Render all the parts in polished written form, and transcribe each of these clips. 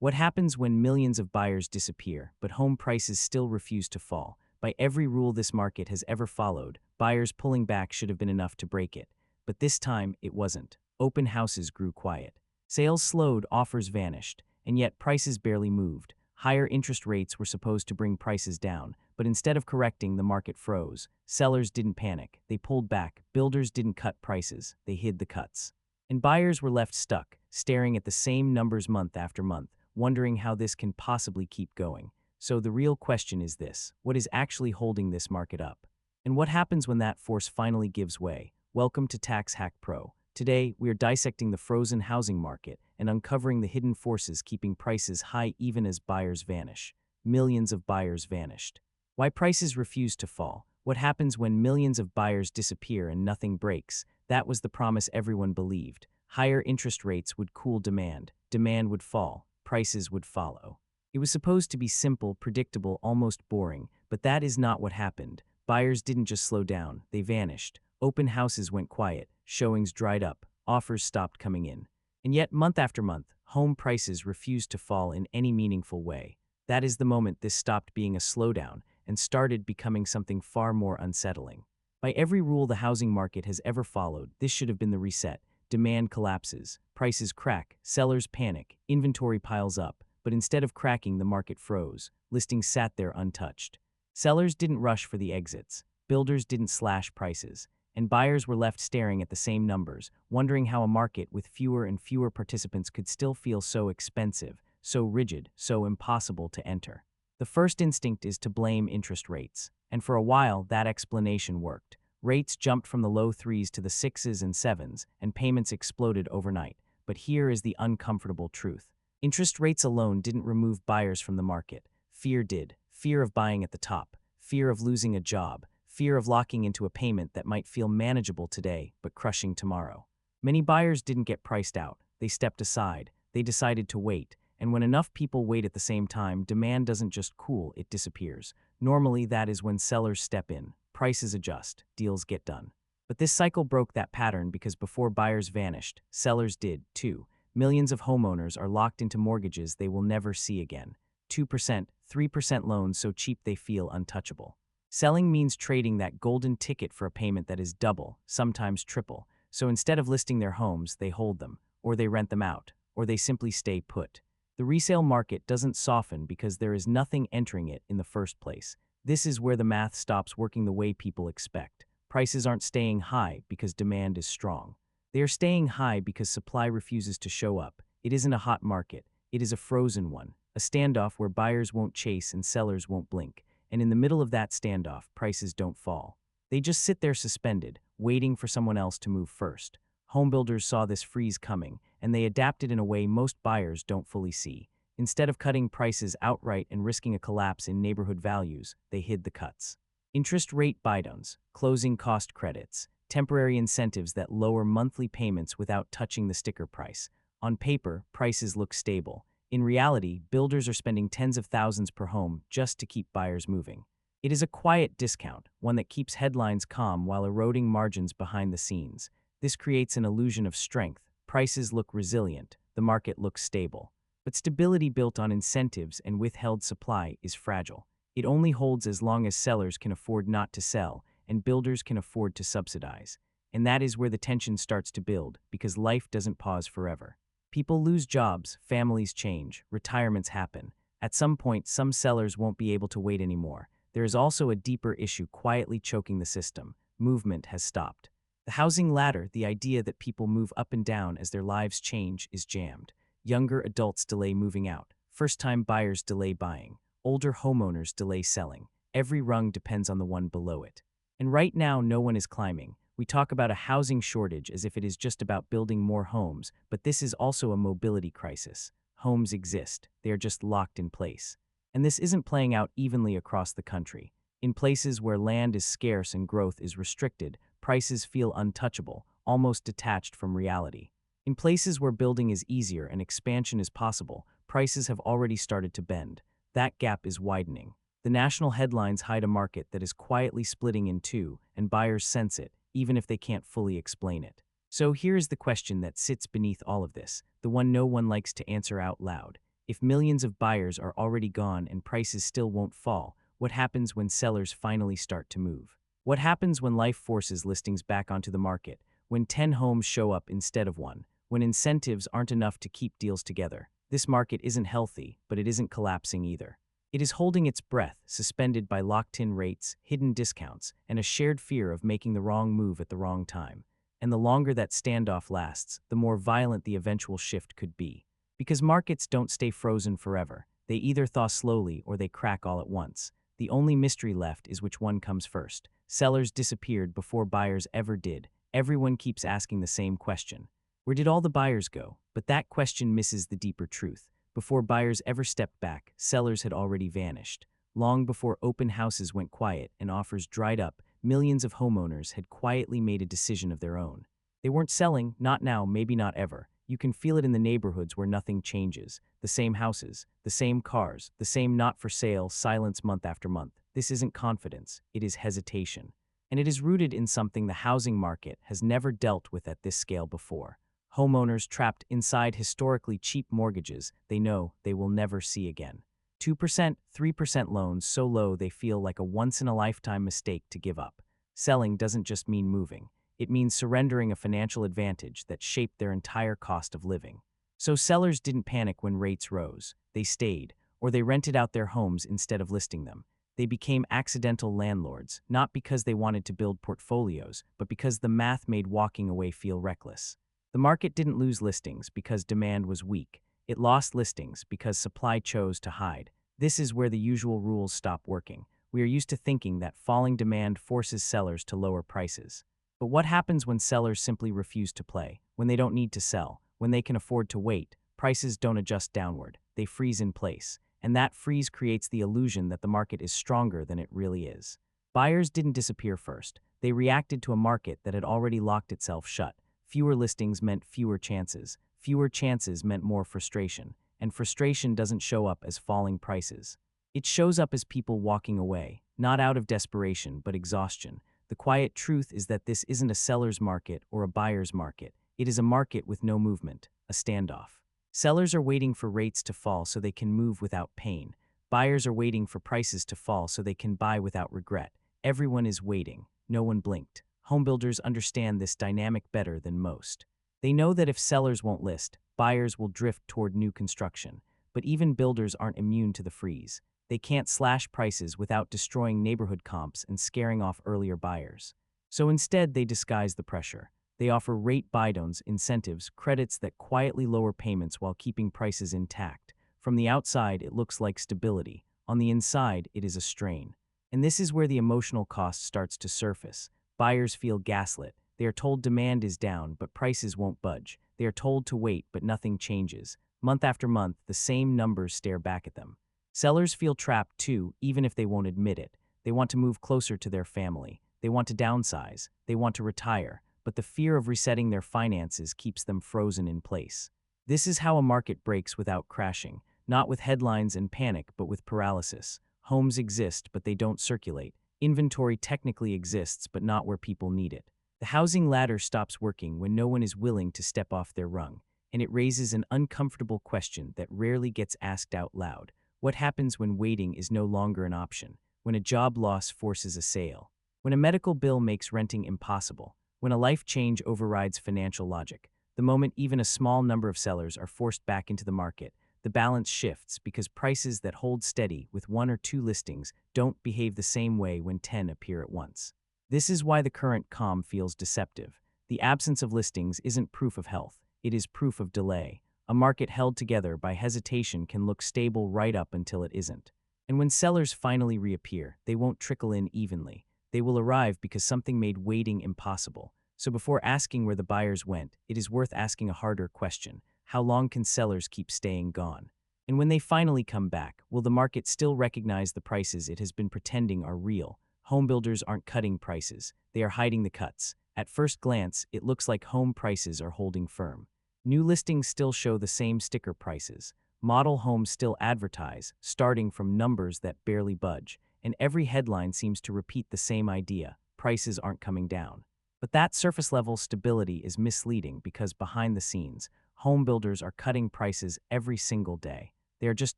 What happens when millions of buyers disappear, but home prices still refuse to fall? By every rule this market has ever followed, buyers pulling back should have been enough to break it. But this time, it wasn't. Open houses grew quiet. Sales slowed, offers vanished, and yet prices barely moved. Higher interest rates were supposed to bring prices down, but instead of correcting, the market froze. Sellers didn't panic, they pulled back. Builders didn't cut prices, they hid the cuts. And buyers were left stuck, staring at the same numbers month after month, wondering how this can possibly keep going. So the real question is this: what is actually holding this market up? And what happens when that force finally gives way? Welcome to Tax Hack Pro. Today, we are dissecting the frozen housing market and uncovering the hidden forces keeping prices high even as buyers vanish. Millions of buyers vanished. Why prices refuse to fall? What happens when millions of buyers disappear and nothing breaks? That was the promise everyone believed. Higher interest rates would cool demand. Demand would fall. Prices would follow. It was supposed to be simple, predictable, almost boring, but that is not what happened. Buyers didn't just slow down, they vanished. Open houses went quiet, showings dried up, offers stopped coming in. And yet, month after month, home prices refused to fall in any meaningful way. That is the moment this stopped being a slowdown and started becoming something far more unsettling. By every rule the housing market has ever followed, this should have been the reset. Demand collapses, prices crack, sellers panic, inventory piles up, but instead of cracking, the market froze. Listings sat there untouched. Sellers didn't rush for the exits, builders didn't slash prices, and buyers were left staring at the same numbers, wondering how a market with fewer and fewer participants could still feel so expensive, so rigid, so impossible to enter. The first instinct is to blame interest rates, and for a while that explanation worked. Rates jumped from the low 3s to the 6s and 7s, and payments exploded overnight. But here is the uncomfortable truth. Interest rates alone didn't remove buyers from the market. Fear did. Fear of buying at the top, fear of losing a job, fear of locking into a payment that might feel manageable today but crushing tomorrow. Many buyers didn't get priced out. They stepped aside. They decided to wait. And when enough people wait at the same time, demand doesn't just cool, it disappears. Normally, that is when sellers step in. Prices adjust, deals get done. But this cycle broke that pattern because before buyers vanished, sellers did, too. Millions of homeowners are locked into mortgages they will never see again. 2%, 3% loans so cheap they feel untouchable. Selling means trading that golden ticket for a payment that is double, sometimes triple. So instead of listing their homes, they hold them, or they rent them out, or they simply stay put. The resale market doesn't soften because there is nothing entering it in the first place. This is where the math stops working the way people expect. Prices aren't staying high because demand is strong. They are staying high because supply refuses to show up. It isn't a hot market. It is a frozen one, a standoff where buyers won't chase and sellers won't blink. And in the middle of that standoff, prices don't fall. They just sit there suspended, waiting for someone else to move first. Homebuilders saw this freeze coming, and they adapted in a way most buyers don't fully see. Instead of cutting prices outright and risking a collapse in neighborhood values, they hid the cuts. Interest rate buydowns, closing cost credits, temporary incentives that lower monthly payments without touching the sticker price. On paper, prices look stable. In reality, builders are spending tens of thousands per home just to keep buyers moving. It is a quiet discount, one that keeps headlines calm while eroding margins behind the scenes. This creates an illusion of strength. Prices look resilient, the market looks stable. But stability built on incentives and withheld supply is fragile. It only holds as long as sellers can afford not to sell and builders can afford to subsidize. And that is where the tension starts to build, because life doesn't pause forever. People lose jobs, families change, retirements happen. At some point, some sellers won't be able to wait anymore. There is also a deeper issue quietly choking the system. Movement has stopped. The housing ladder, the idea that people move up and down as their lives change, is jammed. Younger adults delay moving out. First-time buyers delay buying. Older homeowners delay selling. Every rung depends on the one below it. And right now, no one is climbing. We talk about a housing shortage as if it is just about building more homes, but this is also a mobility crisis. Homes exist. They are just locked in place. And this isn't playing out evenly across the country. In places where land is scarce and growth is restricted, prices feel untouchable, almost detached from reality. In places where building is easier and expansion is possible, prices have already started to bend. That gap is widening. The national headlines hide a market that is quietly splitting in two, and buyers sense it, even if they can't fully explain it. So here is the question that sits beneath all of this, the one no one likes to answer out loud. If millions of buyers are already gone and prices still won't fall, what happens when sellers finally start to move? What happens when life forces listings back onto the market, when 10 homes show up instead of one, when incentives aren't enough to keep deals together? This market isn't healthy, but it isn't collapsing either. It is holding its breath, suspended by locked-in rates, hidden discounts, and a shared fear of making the wrong move at the wrong time. And the longer that standoff lasts, the more violent the eventual shift could be. Because markets don't stay frozen forever. They either thaw slowly or they crack all at once. The only mystery left is which one comes first. Sellers disappeared before buyers ever did. Everyone keeps asking the same question. Where did all the buyers go? But that question misses the deeper truth. Before buyers ever stepped back, sellers had already vanished. Long before open houses went quiet and offers dried up, millions of homeowners had quietly made a decision of their own. They weren't selling, not now, maybe not ever. You can feel it in the neighborhoods where nothing changes. The same houses, the same cars, the same not-for-sale silence month after month. This isn't confidence, it is hesitation. And it is rooted in something the housing market has never dealt with at this scale before. Homeowners trapped inside historically cheap mortgages they know they will never see again. 2%, 3% loans so low they feel like a once-in-a-lifetime mistake to give up. Selling doesn't just mean moving. It means surrendering a financial advantage that shaped their entire cost of living. So sellers didn't panic when rates rose. They stayed, or they rented out their homes instead of listing them. They became accidental landlords, not because they wanted to build portfolios, but because the math made walking away feel reckless. The market didn't lose listings because demand was weak. It lost listings because supply chose to hide. This is where the usual rules stop working. We are used to thinking that falling demand forces sellers to lower prices. But what happens when sellers simply refuse to play? When they don't need to sell? When they can afford to wait? Prices don't adjust downward. They freeze in place. And that freeze creates the illusion that the market is stronger than it really is. Buyers didn't disappear first. They reacted to a market that had already locked itself shut. Fewer listings meant fewer chances. Fewer chances meant more frustration. And frustration doesn't show up as falling prices. It shows up as people walking away, not out of desperation, but exhaustion. The quiet truth is that this isn't a seller's market or a buyer's market. It is a market with no movement, a standoff. Sellers are waiting for rates to fall so they can move without pain. Buyers are waiting for prices to fall so they can buy without regret. Everyone is waiting. No one blinked. Homebuilders understand this dynamic better than most. They know that if sellers won't list, buyers will drift toward new construction. But even builders aren't immune to the freeze. They can't slash prices without destroying neighborhood comps and scaring off earlier buyers. So instead, they disguise the pressure. They offer rate buydowns, incentives, credits that quietly lower payments while keeping prices intact. From the outside, it looks like stability. On the inside, it is a strain. And this is where the emotional cost starts to surface. Buyers feel gaslit. They are told demand is down, but prices won't budge. They are told to wait, but nothing changes. Month after month, the same numbers stare back at them. Sellers feel trapped too, even if they won't admit it. They want to move closer to their family. They want to downsize. They want to retire. But the fear of resetting their finances keeps them frozen in place. This is how a market breaks without crashing, not with headlines and panic, but with paralysis. Homes exist, but they don't circulate. Inventory technically exists, but not where people need it. The housing ladder stops working when no one is willing to step off their rung, and it raises an uncomfortable question that rarely gets asked out loud. What happens when waiting is no longer an option? When a job loss forces a sale? When a medical bill makes renting impossible? When a life change overrides financial logic? The moment even a small number of sellers are forced back into the market, the balance shifts because prices that hold steady with 1 or 2 listings don't behave the same way when 10 appear at once. This is why the current calm feels deceptive. The absence of listings isn't proof of health, it is proof of delay. A market held together by hesitation can look stable right up until it isn't. And when sellers finally reappear, they won't trickle in evenly. They will arrive because something made waiting impossible. So before asking where the buyers went, it is worth asking a harder question. How long can sellers keep staying gone? And when they finally come back, will the market still recognize the prices it has been pretending are real? Homebuilders aren't cutting prices. They are hiding the cuts. At first glance, it looks like home prices are holding firm. New listings still show the same sticker prices. Model homes still advertise, starting from numbers that barely budge. And every headline seems to repeat the same idea: prices aren't coming down. But that surface-level stability is misleading because behind the scenes, home builders are cutting prices every single day. They are just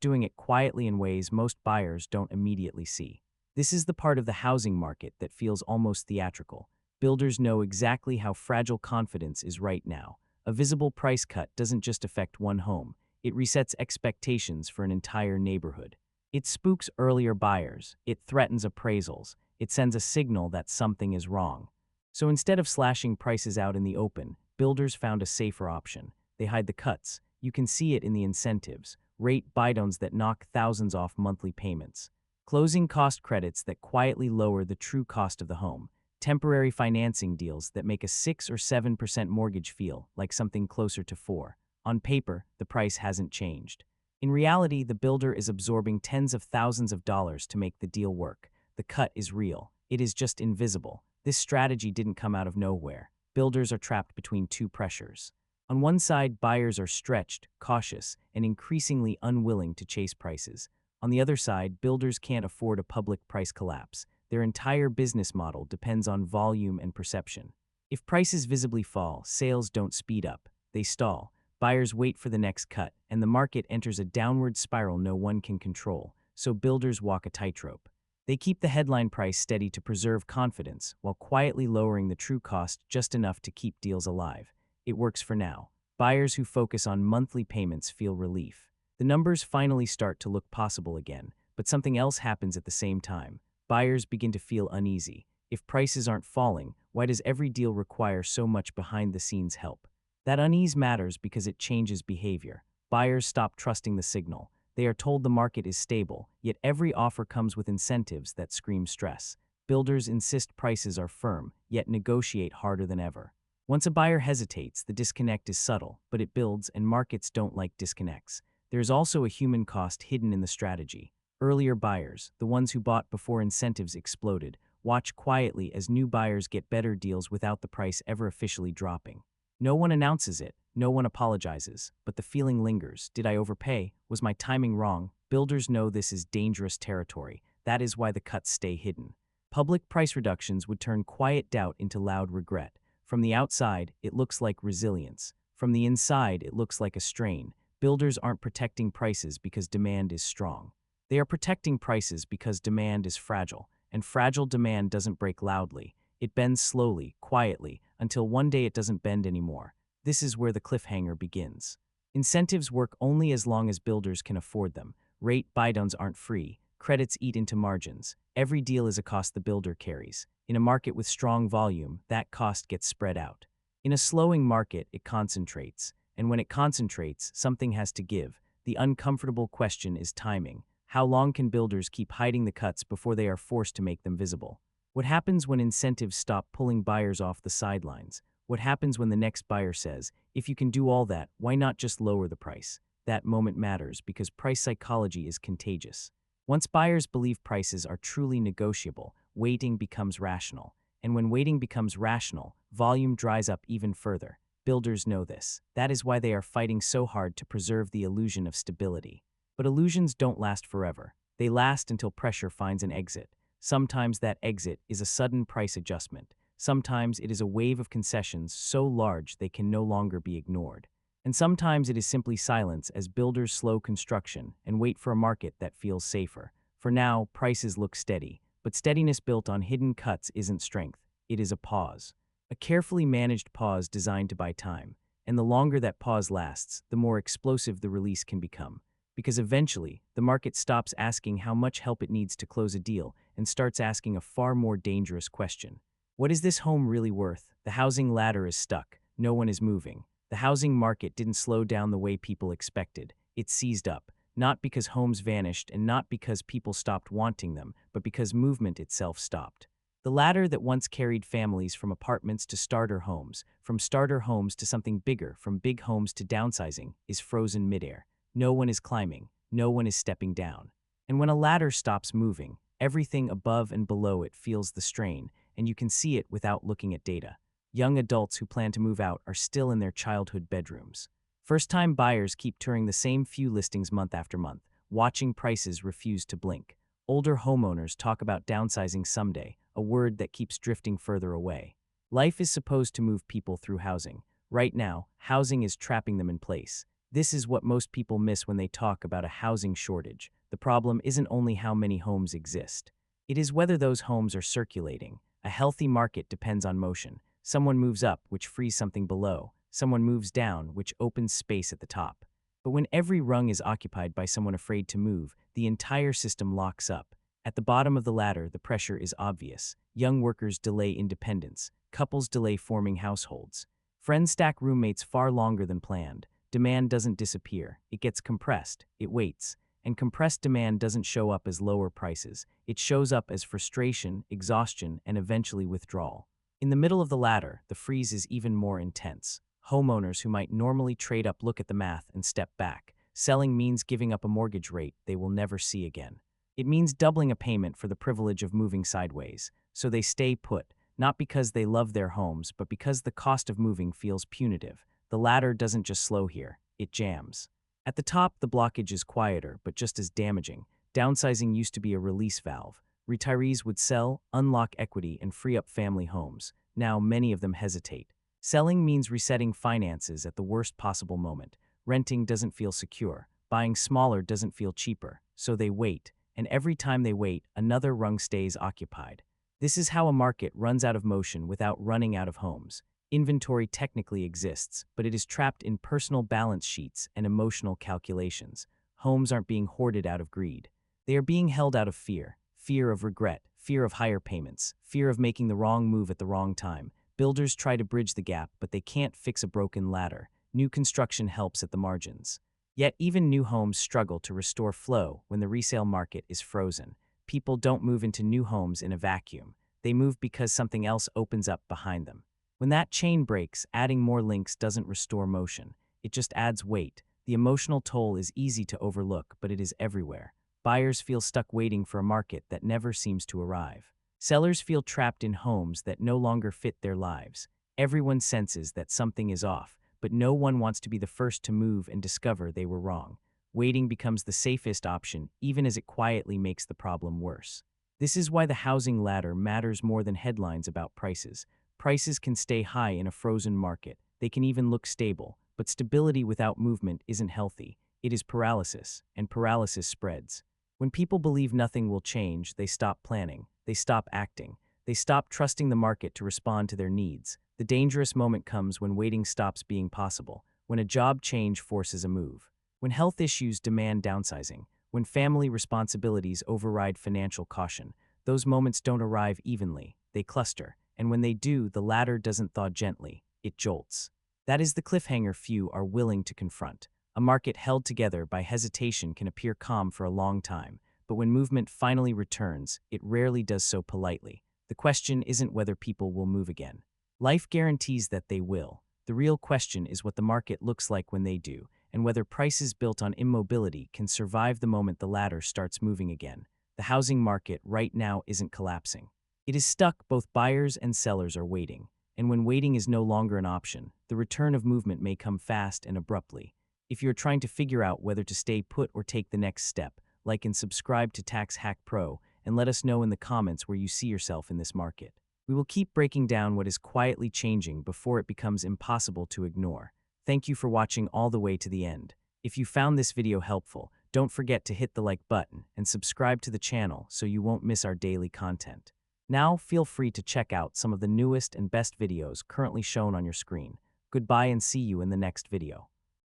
doing it quietly in ways most buyers don't immediately see. This is the part of the housing market that feels almost theatrical. Builders know exactly how fragile confidence is right now. A visible price cut doesn't just affect one home, it resets expectations for an entire neighborhood. It spooks earlier buyers, it threatens appraisals, it sends a signal that something is wrong. So instead of slashing prices out in the open, builders found a safer option. They hide the cuts. You can see it in the incentives, rate buy-downs that knock thousands off monthly payments, closing cost credits that quietly lower the true cost of the home, temporary financing deals that make a 6 or 7% mortgage feel like something closer to 4. On paper, the price hasn't changed. In reality, the builder is absorbing tens of thousands of dollars to make the deal work. The cut is real. It is just invisible. This strategy didn't come out of nowhere. Builders are trapped between two pressures. On one side, buyers are stretched, cautious, and increasingly unwilling to chase prices. On the other side, builders can't afford a public price collapse. Their entire business model depends on volume and perception. If prices visibly fall, sales don't speed up. They stall. Buyers wait for the next cut, and the market enters a downward spiral no one can control, so builders walk a tightrope. They keep the headline price steady to preserve confidence, while quietly lowering the true cost just enough to keep deals alive. It works for now. Buyers who focus on monthly payments feel relief. The numbers finally start to look possible again, but something else happens at the same time. Buyers begin to feel uneasy. If prices aren't falling, why does every deal require so much behind-the-scenes help? That unease matters because it changes behavior. Buyers stop trusting the signal. They are told the market is stable, yet every offer comes with incentives that scream stress. Builders insist prices are firm, yet negotiate harder than ever. Once a buyer hesitates, the disconnect is subtle, but it builds, and markets don't like disconnects. There is also a human cost hidden in the strategy. Earlier buyers, the ones who bought before incentives exploded, watch quietly as new buyers get better deals without the price ever officially dropping. No one announces it, no one apologizes, but the feeling lingers. Did I overpay? Was my timing wrong? Builders know this is dangerous territory. That is why the cuts stay hidden. Public price reductions would turn quiet doubt into loud regret. From the outside, it looks like resilience. From the inside, it looks like a strain. Builders aren't protecting prices because demand is strong. They are protecting prices because demand is fragile, and fragile demand doesn't break loudly. It bends slowly, quietly, until one day it doesn't bend anymore. This is where the cliffhanger begins. Incentives work only as long as builders can afford them. Rate buy-downs aren't free. Credits eat into margins. Every deal is a cost the builder carries. In a market with strong volume, that cost gets spread out. In a slowing market, it concentrates. And when it concentrates, something has to give. The uncomfortable question is timing. How long can builders keep hiding the cuts before they are forced to make them visible? What happens when incentives stop pulling buyers off the sidelines? What happens when the next buyer says, if you can do all that, why not just lower the price? That moment matters because price psychology is contagious. Once buyers believe prices are truly negotiable, waiting becomes rational. And when waiting becomes rational, volume dries up even further. Builders know this. That is why they are fighting so hard to preserve the illusion of stability. But illusions don't last forever. They last until pressure finds an exit. Sometimes that exit is a sudden price adjustment. Sometimes it is a wave of concessions so large they can no longer be ignored. And sometimes it is simply silence as builders slow construction and wait for a market that feels safer. For now, prices look steady, but steadiness built on hidden cuts isn't strength. It is a pause. A carefully managed pause designed to buy time. And the longer that pause lasts, the more explosive the release can become. Because eventually, the market stops asking how much help it needs to close a deal and starts asking a far more dangerous question. What is this home really worth? The housing ladder is stuck. No one is moving. The housing market didn't slow down the way people expected. It seized up, not because homes vanished and not because people stopped wanting them, but because movement itself stopped. The ladder that once carried families from apartments to starter homes, from starter homes to something bigger, from big homes to downsizing, is frozen midair. No one is climbing. No one is stepping down. And when a ladder stops moving, everything above and below it feels the strain, and you can see it without looking at data. Young adults who plan to move out are still in their childhood bedrooms. First-time buyers keep touring the same few listings month after month, watching prices refuse to blink. Older homeowners talk about downsizing someday, a word that keeps drifting further away. Life is supposed to move people through housing. Right now, housing is trapping them in place. This is what most people miss when they talk about a housing shortage. The problem isn't only how many homes exist. It is whether those homes are circulating. A healthy market depends on motion. Someone moves up, which frees something below. Someone moves down, which opens space at the top. But when every rung is occupied by someone afraid to move, the entire system locks up. At the bottom of the ladder, the pressure is obvious. Young workers delay independence. Couples delay forming households. Friends stack roommates far longer than planned. Demand doesn't disappear. It gets compressed. It waits. And compressed demand doesn't show up as lower prices. It shows up as frustration, exhaustion, and eventually withdrawal. In the middle of the ladder, the freeze is even more intense. Homeowners who might normally trade up look at the math and step back. Selling means giving up a mortgage rate they will never see again. It means doubling a payment for the privilege of moving sideways. So they stay put, not because they love their homes, but because the cost of moving feels punitive. The ladder doesn't just slow here, it jams. At the top, the blockage is quieter, but just as damaging. Downsizing used to be a release valve. Retirees would sell, unlock equity, and free up family homes. Now many of them hesitate. Selling means resetting finances at the worst possible moment. Renting doesn't feel secure. Buying smaller doesn't feel cheaper. So they wait, and every time they wait, another rung stays occupied. This is how a market runs out of motion without running out of homes. Inventory technically exists, but it is trapped in personal balance sheets and emotional calculations. Homes aren't being hoarded out of greed. They are being held out of fear. Fear of regret, fear of higher payments, fear of making the wrong move at the wrong time. Builders try to bridge the gap, but they can't fix a broken ladder. New construction helps at the margins. Yet even new homes struggle to restore flow when the resale market is frozen. People don't move into new homes in a vacuum. They move because something else opens up behind them. When that chain breaks, adding more links doesn't restore motion. It just adds weight. The emotional toll is easy to overlook, but it is everywhere. Buyers feel stuck waiting for a market that never seems to arrive. Sellers feel trapped in homes that no longer fit their lives. Everyone senses that something is off, but no one wants to be the first to move and discover they were wrong. Waiting becomes the safest option, even as it quietly makes the problem worse. This is why the housing ladder matters more than headlines about prices. Prices can stay high in a frozen market. They can even look stable, but stability without movement isn't healthy. It is paralysis, and paralysis spreads. When people believe nothing will change, they stop planning. They stop acting. They stop trusting the market to respond to their needs. The dangerous moment comes when waiting stops being possible, when a job change forces a move, when health issues demand downsizing, when family responsibilities override financial caution. Those moments don't arrive evenly. They cluster. And when they do, the ladder doesn't thaw gently, it jolts. That is the cliffhanger few are willing to confront. A market held together by hesitation can appear calm for a long time, but when movement finally returns, it rarely does so politely. The question isn't whether people will move again. Life guarantees that they will. The real question is what the market looks like when they do, and whether prices built on immobility can survive the moment the ladder starts moving again. The housing market right now isn't collapsing. It is stuck. Both buyers and sellers are waiting. And when waiting is no longer an option, the return of movement may come fast and abruptly. If you're trying to figure out whether to stay put or take the next step, like and subscribe to Tax Hack Pro and let us know in the comments where you see yourself in this market. We will keep breaking down what is quietly changing before it becomes impossible to ignore. Thank you for watching all the way to the end. If you found this video helpful, don't forget to hit the like button and subscribe to the channel so you won't miss our daily content. Now, feel free to check out some of the newest and best videos currently shown on your screen. Goodbye and see you in the next video.